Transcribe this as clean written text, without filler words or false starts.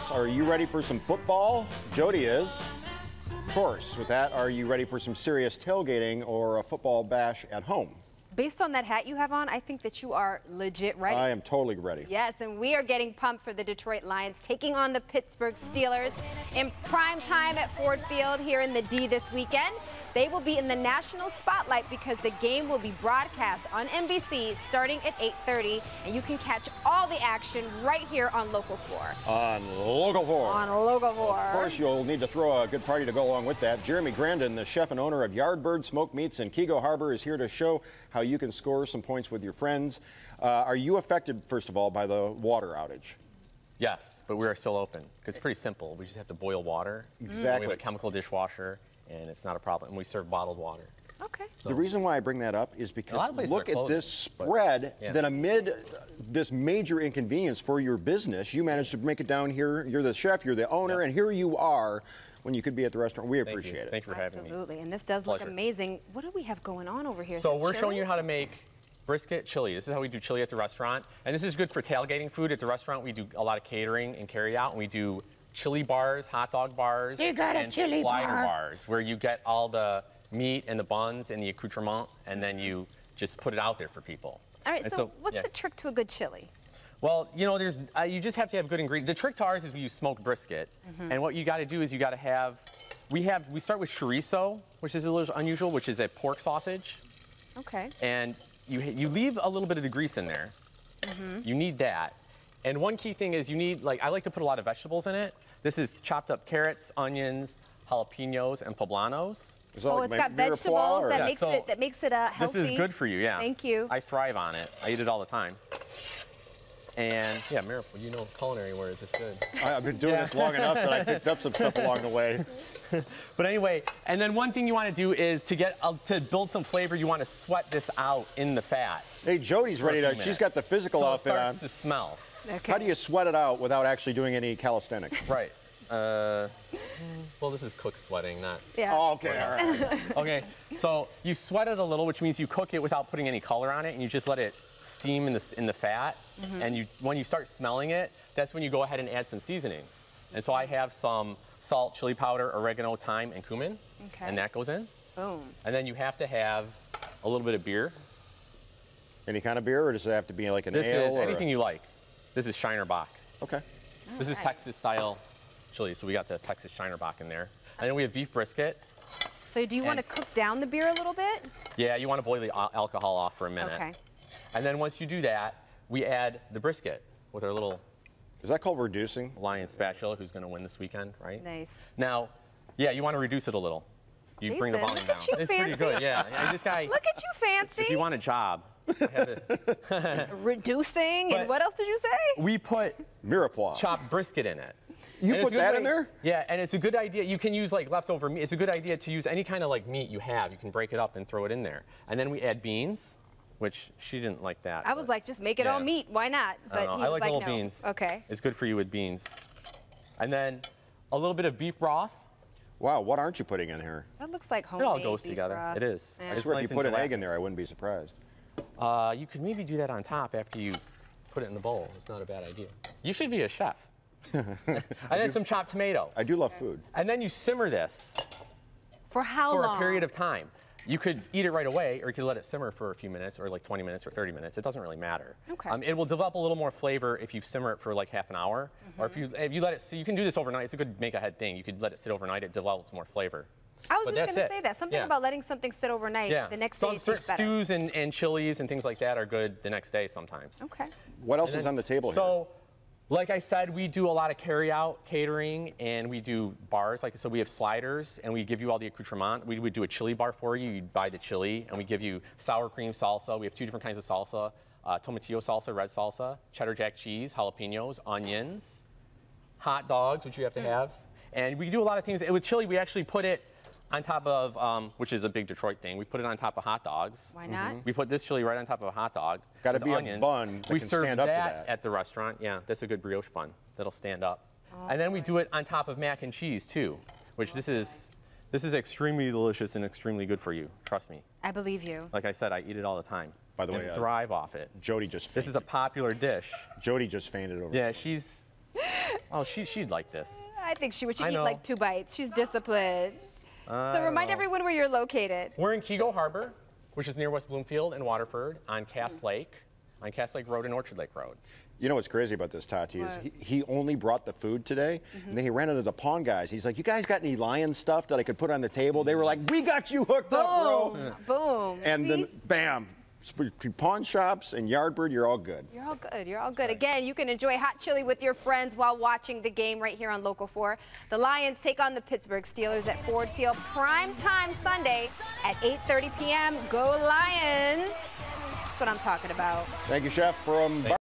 sports. Are you ready for some football? Jody is. Of course. With that, are you ready for some serious tailgating or a football bash at home? Based on that hat you have on, I think that you are legit ready. I am totally ready. Yes, and we are getting pumped for the Detroit Lions taking on the Pittsburgh Steelers in prime time at Ford Field here in the D this weekend. They will be in the national spotlight because the game will be broadcast on NBC starting at 8:30, and you can catch all the action right here on Local 4. On Local 4. On Local 4. Of course, you'll need to throw a good party to go along with that. Jeremy Grandin, the chef and owner of Yardbird Smoked Meats in Kego Harbor, is here to show how you can score some points with your friends. Are you affected, first of all, by the water outage? Yes, but we are still open. It's pretty simple. We just have to boil water. Exactly. We have a chemical dishwasher, and it's not a problem. And we serve bottled water. Okay. The reason why I bring that up is because look at this spread, yeah. that amid this major inconvenience for your business, you managed to make it down here. You're the chef, you're the owner, and here you are when you could be at the restaurant. We appreciate it. Thank you for having me. Absolutely, and this does look amazing. What do we have going on over here? So we're showing you how to make brisket chili. This is how we do chili at the restaurant. And this is good for tailgating food. At the restaurant, we do a lot of catering and carry out, and we do chili bars, hot dog bars, and slider bars, where you get all the meat and the buns and the accoutrement, and then you just put it out there for people. All right, so what's the trick to a good chili? Well, you know, you just have to have good ingredients. The trick to ours is we use smoked brisket, and what you got to do is you got to have, we start with chorizo, which is a little unusual, which is a pork sausage. Okay. And you leave a little bit of the grease in there. You need that. And one key thing is you need, like, I like to put a lot of vegetables in it. This is chopped up carrots, onions, jalapenos, and poblanos. So it's got vegetables that makes it healthy. This is good for you, yeah. Thank you. I thrive on it. I eat it all the time. And yeah, Miracle, you know culinary words, it's good. I've been doing this long enough that I picked up some stuff along the way. But anyway, and then one thing you want to do is to build some flavor, you want to sweat this out in the fat. Hey, Jody's ready to, she's got the physical outfit on. So it starts to smell. Okay. How do you sweat it out without actually doing any calisthenics? Right. Well, this is cook sweating, not. Yeah. Oh, okay, all right. Okay, so you sweat it a little, which means you cook it without putting any color on it, and you just let it steam in the fat. And when you start smelling it, that's when you go ahead and add some seasonings. And so I have some salt, chili powder, oregano, thyme, and cumin. Okay. And that goes in. Boom. And then you have to have a little bit of beer. Any kind of beer, or does it have to be like an ale? This is anything you like. This is Shiner Bock. Okay. This is Texas style chili, so we got the Texas Shiner Bock in there. And then we have beef brisket. So do you want to cook down the beer a little bit? Yeah, you want to boil the alcohol off for a minute. Okay. And then once you do that, we add the brisket with our little... Is that called reducing? Lion spatula, who's going to win this weekend, right? Nice. Now, yeah, you want to reduce it a little. You bring the volume down. It's pretty good, yeah. This guy... Look at you, fancy. If you want a job... Reducing, and what else did you say? We put Mirepoix. chopped brisket in it. You put that in there? Yeah, and it's a good idea. You can use like leftover meat. It's a good idea to use any kind of like meat you have. You can break it up and throw it in there. And then we add beans, which she didn't like that. I was like, just make it all meat. Why not? But I like little beans. Okay. It's good for you with beans. And then a little bit of beef broth. Wow, what aren't you putting in here? That looks like homemade. It all goes together. Broth. It is. Yeah. I swear if you put an egg in there, I wouldn't be surprised. You could maybe do that on top after you put it in the bowl. It's not a bad idea. You should be a chef. And then some chopped tomato. I do love food. And then you simmer this. For how long? For a period of time. You could eat it right away, or you could let it simmer for a few minutes, or like 20 minutes or 30 minutes. It doesn't really matter. Okay. It will develop a little more flavor if you simmer it for like half an hour, or if you let it. So you can do this overnight. It's a good make-ahead thing. You could let it sit overnight. It develops more flavor. I was just going to say that. Something about letting something sit overnight. Yeah. The next day it tastes better. Stews and chilies and things like that are good the next day sometimes. Okay. What else is on the table here? So, like I said, we do a lot of carry-out catering, and we do bars. So we have sliders, and we give you all the accoutrement. We would do a chili bar for you. You'd buy the chili, and we give you sour cream salsa. We have 2 different kinds of salsa, tomatillo salsa, red salsa, cheddar jack cheese, jalapenos, onions, hot dogs, which you have to have. And we do a lot of things. With chili, we actually put it on top of, which is a big Detroit thing, we put it on top of hot dogs. Why not? We put this chili right on top of a hot dog. Got to be onions. a bun that we can serve stand up to that. At the restaurant. Yeah, that's a good brioche bun that'll stand up. And then we do it on top of mac and cheese too, which this is extremely delicious and extremely good for you. Trust me. I believe you. Like I said, I eat it all the time. By the way, thrive off it. Jody just fainted. This is a popular dish. Jody just fainted over. Yeah, she's. Oh, she'd like this. I think she would. She'd I eat know. like 2 bites. She's disciplined. So remind everyone where you're located. We're in Kego Harbor, which is near West Bloomfield and Waterford on Cass Lake Road and Orchard Lake Road. You know what's crazy about this, Tati, is he only brought the food today, and then he ran into the pawn guys. He's like, you guys got any lion stuff that I could put on the table? They were like, we got you hooked up, bro. Boom. And then, bam, between pawn shops and Yardbird, you're all good. You're all good. You're all good. Again, you can enjoy hot chili with your friends while watching the game right here on Local 4. The Lions take on the Pittsburgh Steelers at Ford Field. Prime time Sunday at 8:30 p.m. Go Lions. That's what I'm talking about. Thank you, Chef, from